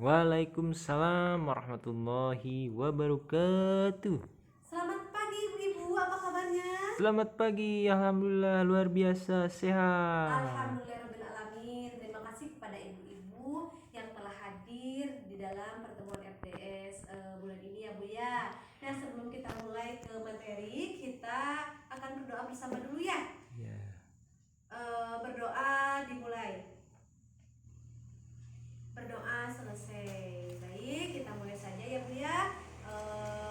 Waalaikumsalam warahmatullahi wabarakatuh. Selamat pagi ibu-ibu, apa kabarnya? Selamat pagi, alhamdulillah luar biasa sehat. Alhamdulillahirrahmanirrahim. Terima kasih kepada ibu-ibu yang telah hadir di dalam pertemuan FDS bulan ini ya Bu ya. Nah, sebelum kita mulai ke materi, kita akan berdoa bersama dulu ya. Berdoa dimulai. Berdoa selesai. Baik, kita mulai saja ya Bu ya.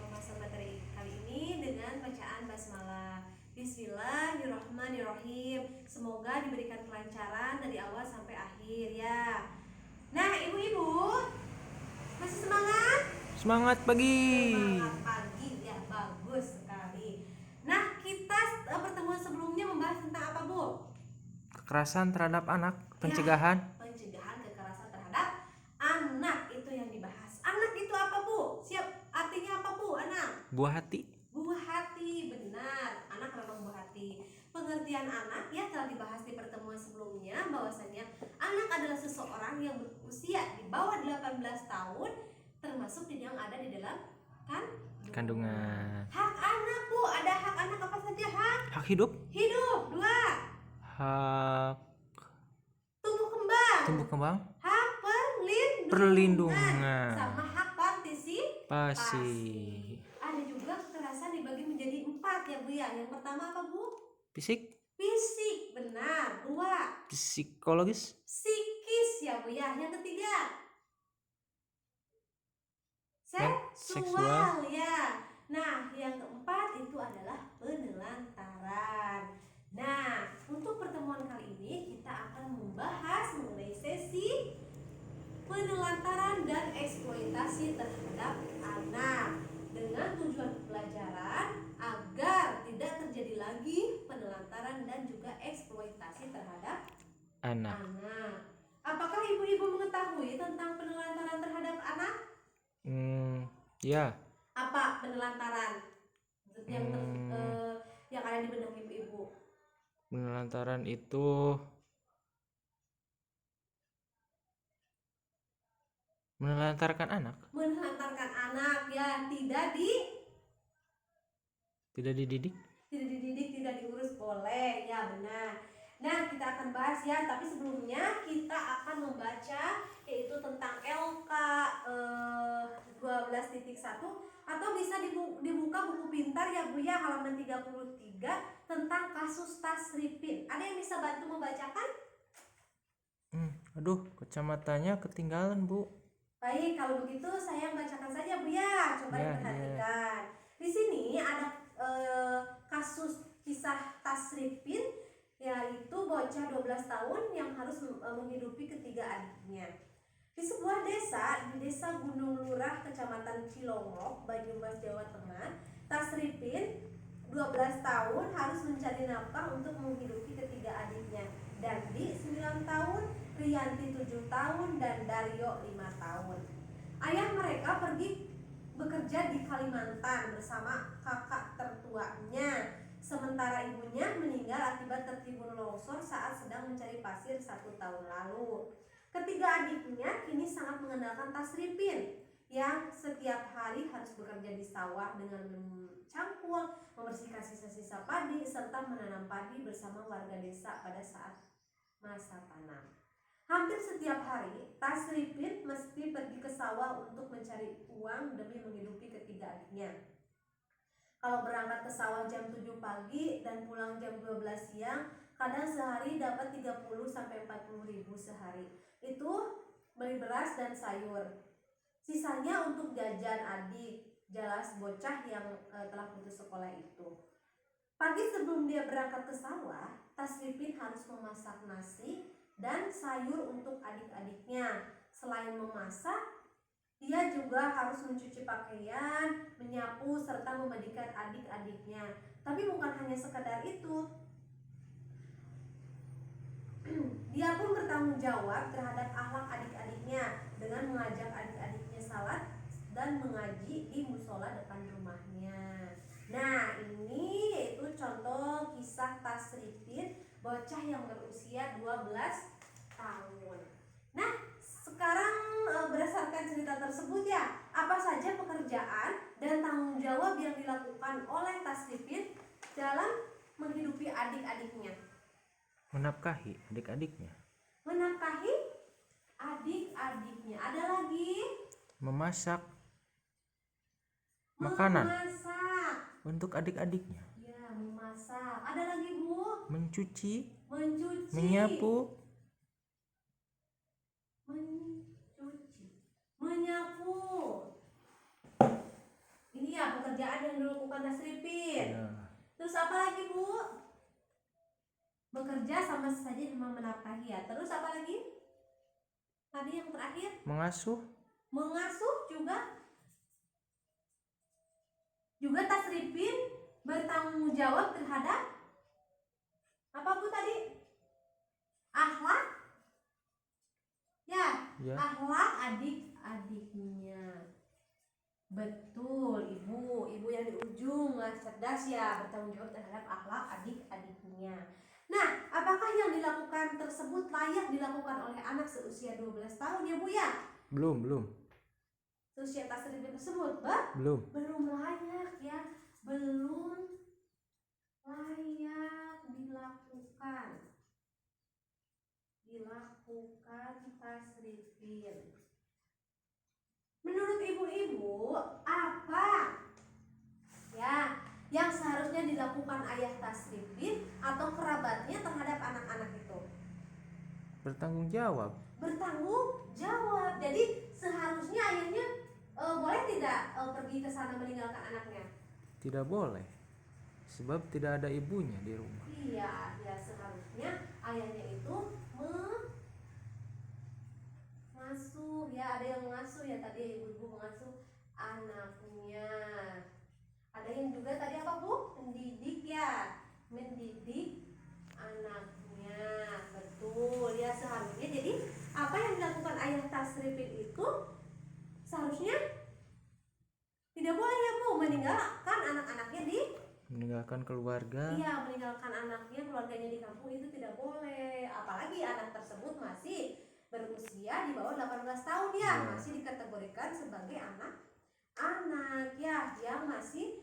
Pembahasan materi kali ini dengan bacaan basmalah. Bismillahirrahmanirrahim. Semoga diberikan kelancaran dari awal sampai akhir ya. Nah, ibu-ibu masih semangat? Semangat pagi. Semangat pagi ya, bagus sekali. Nah, kita pertemuan sebelumnya membahas tentang apa Bu? Kekerasan terhadap anak, pencegahan. Ya, pencegahan kekerasan terhadap anak itu yang dibahas. Anak itu apa Bu? Siap, artinya apa Bu? Anak? Buah hati. Buah hati, benar. Anak memang buah hati. Pengertian anak ya telah dibahas di pertemuan sebelumnya, bahwasanya anak adalah seseorang yang berusia di bawah 18 tahun, termasuk yang ada di dalam Kandungan. Hak anak Bu, ada hak anak apa saja? Hak hidup. Hidup. 2. Hak tumbuh kembang. Hak perlindungan. Sama hak partisipasi. Ada juga kekerasan dibagi menjadi 4 ya Bu ya. Yang pertama apa Bu? Fisik, benar. 2. psikologis, psikis ya Bu ya. Yang ketiga seksual ya. Nah, yang keempat itu adalah penelantaran. Nah, untuk pertemuan kali ini kita akan membahas mengenai sesi penelantaran dan eksploitasi terhadap anak dengan tujuan pelajaran agar tidak terjadi lagi penelantaran dan juga eksploitasi terhadap anak. Apakah ibu-ibu mengetahui tentang penelantaran terhadap anak? Ya. Apa penelantaran yang ada di benak ibu-ibu? Penelantaran itu menelantarkan anak. Menelantarkan anak ya, tidak dididik. Tidak diurus, boleh ya, benar. Nah, kita akan bahas ya, tapi sebelumnya kita akan membaca yaitu tentang LK 12.1 atau bisa dibuka buku pintar ya Bu ya, halaman 33 tentang kasus Tasripin. Ada yang bisa bantu membacakan? Aduh, kacamatanya ketinggalan Bu. Baik, kalau begitu saya bacakan saja Bu ya. Coba diperhatikan. Di sini ada kasus kisah Tasripin, yaitu bocah 12 tahun yang harus menghidupi ketiga adiknya. Di sebuah desa, di Desa Gunung Lurah, Kecamatan Cilongok, Banyumas, Jawa Tengah, Tasripin 12 tahun harus mencari nafkah untuk menghidupi ketiga adiknya. Dandi 9 tahun, Rianti 7 tahun, dan Daryo 5 tahun. Ayah mereka pergi bekerja di Kalimantan bersama kakak tertuanya. Sementara ibunya meninggal akibat tertimbun longsor saat sedang mencari pasir 1 tahun lalu. Ketiga adiknya kini sangat mengandalkan Tasripin yang setiap hari harus bekerja di sawah dengan mencangkul, membersihkan sisa-sisa padi, serta menanam padi bersama warga desa pada saat masa tanam. Hampir setiap hari, Tasripin mesti pergi ke sawah untuk mencari uang demi menghidupi ketiga adiknya. Kalau berangkat ke sawah jam 7 pagi dan pulang jam 12 siang, kadang sehari dapat 30-40 ribu sehari. Itu beli beras dan sayur. Sisanya untuk jajan adik, jelas bocah yang telah putus sekolah itu. Pagi sebelum dia berangkat ke sawah, Tasripin harus memasak nasi dan sayur untuk adik-adiknya. Selain memasak, dia juga harus mencuci pakaian, menyapu, serta memandikan adik-adiknya. Tapi bukan hanya sekadar itu. Dia pun bertanggung jawab terhadap akhlak adik-adiknya dengan mengajak adik-adiknya salat dan mengaji di musola depan rumahnya. Nah, ini yaitu contoh kisah Tasripin, bocah yang berusia 12 tahun. Nah, sekarang berdasarkan cerita tersebut ya, apa saja pekerjaan dan tanggung jawab yang dilakukan oleh Tasripin dalam menghidupi adik-adiknya? Menafkahi adik-adiknya. Menafkahi adik-adiknya. Ada lagi? Memasak makanan Memasak. untuk adik-adiknya. Ya, memasak. Ada lagi, Bu? Mencuci, Mencuci. menyapu, Menyapu. Ini ya pekerjaan yang dilakukan Tasripin. ya, Terus apa lagi, Bu? Bekerja sama saja sama menafkahi ya. Terus apa lagi? Tadi yang terakhir, mengasuh, mengasuh juga Tasripin bertanggung jawab terhadap apa, Bu, tadi? Akhlak. Ya, ya, akhlak adik-adiknya. Betul, ibu yang di ujung cerdas ya, bertanggung jawab terhadap akhlak adik-adiknya. Nah, apakah yang dilakukan tersebut layak dilakukan oleh anak seusia 12 tahun ya, Bu ya? belum, Seusia Tasripin tersebut, belum layak ya, belum layak dilakukan Tasripin. Menurut ibu-ibu, apa ya yang seharusnya dilakukan ayah Tasripin atau kerabatnya terhadap anak-anak itu? bertanggung jawab. Bertanggung jawab. Jadi seharusnya ayahnya boleh tidak pergi ke sana meninggalkan anaknya? Tidak boleh, sebab tidak ada ibunya di rumah. Iya, ya seharusnya ayahnya itu mengasuh ya, ada yang mengasuh ya tadi, ibu-ibu mengasuh anaknya. Ada yang juga tadi apa, Bu? Mendidik ya, mendidik anaknya. Betul ya, seharusnya jadi apa yang dilakukan ayah Tasripin itu seharusnya tidak boleh ya, Bu, meninggalkan anak-anaknya Meninggalkan keluarga. Iya, meninggalkan anaknya, keluarganya di kampung itu tidak boleh. Apalagi anak tersebut masih berusia di bawah 18 tahun ya, masih dikategorikan sebagai anak ya, yang masih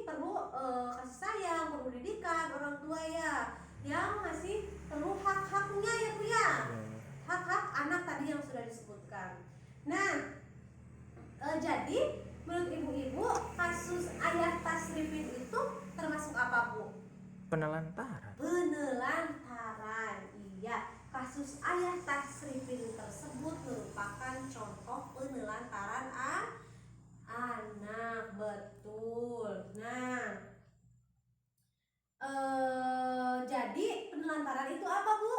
perlu kasih sayang, perlu didikan orang tua ya, yang masih perlu hak-haknya ya, Bu ya. Hak-hak anak tadi yang sudah disebutkan. Nah, jadi menurut ibu-ibu kasus ayah Tasripin itu termasuk apa, Bu? Penelantaran. Iya, kasus ayah Tasripin tersebut merupakan contoh penelantaran anak. Betul. Nah, jadi penelantaran itu apa, Bu?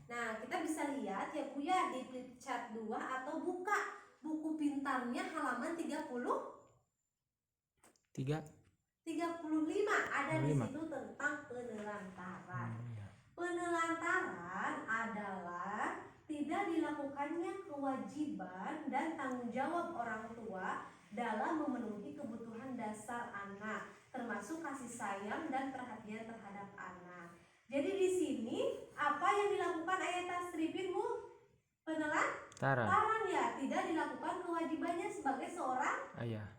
Nah, kita bisa lihat ya, Bu ya, di flip chart 2 atau buka buku pintarnya halaman 35 ada di situ tentang penelantaran. Penelantaran adalah tidak dilakukannya kewajiban dan tanggung jawab orang tua dalam memenuhi kebutuhan dasar anak, termasuk kasih sayang dan perhatian terhadap anak. Jadi di sini apa yang dilakukan ayah Tasripin, Bu? Penelantaran ya, tidak dilakukan kewajibannya sebagai seorang ayah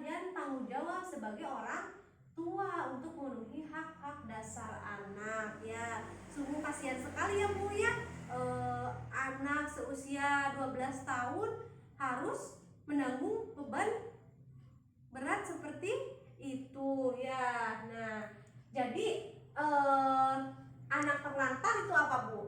dan tanggung jawab sebagai orang tua untuk memenuhi hak-hak dasar anak ya. Sungguh kasihan sekali ya, Bu ya, anak seusia 12 tahun harus menanggung beban berat seperti itu ya. Nah, jadi anak terlantar itu apa, Bu?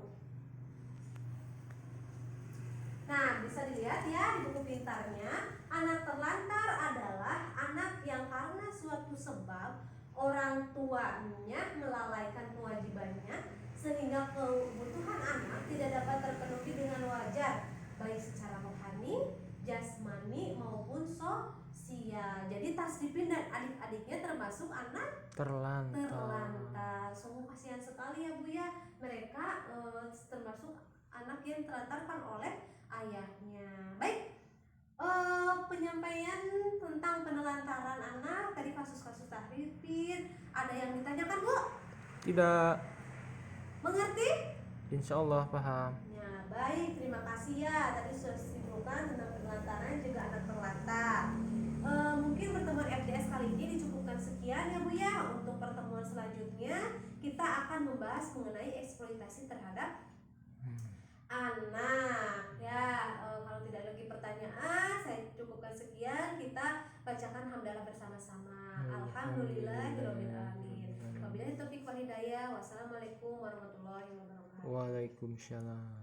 Nah, bisa dilihat ya di buku pintarnya, anak terlantar adalah anak yang karena suatu sebab orang tuanya melalaikan kewajibannya sehingga kebutuhan anak tidak dapat terpenuhi dengan wajar, baik secara rohani, jasmani maupun sosial. Jadi Tasripin dan adik-adiknya termasuk anak terlantar. Sungguh kasihan sekali ya, Bu ya, mereka termasuk anak yang terlantarkan oleh ayahnya. Baik, penyampaian tentang penelantaran anak tadi, kasus-kasus Tasripin, ada yang ditanyakan, Bu? Tidak. Mengerti? Insya Allah paham. Ya, baik, terima kasih ya. Tadi sudah disimpulkan tentang penelantaran juga anak terlantar. Mungkin pertemuan FDS kali ini dicukupkan sekian ya Bu ya. Untuk pertemuan selanjutnya kita akan membahas mengenai eksploitasi terhadap anak ya. Kalau tidak lagi pertanyaan, saya cukupkan sekian. Kita bacakan hamdalah bersama-sama. Alhamdulillahirabbil alamin. Wabillahi taufiq wal hidayah. Wassalamualaikum warahmatullahi wabarakatuh. Waalaikumsalam.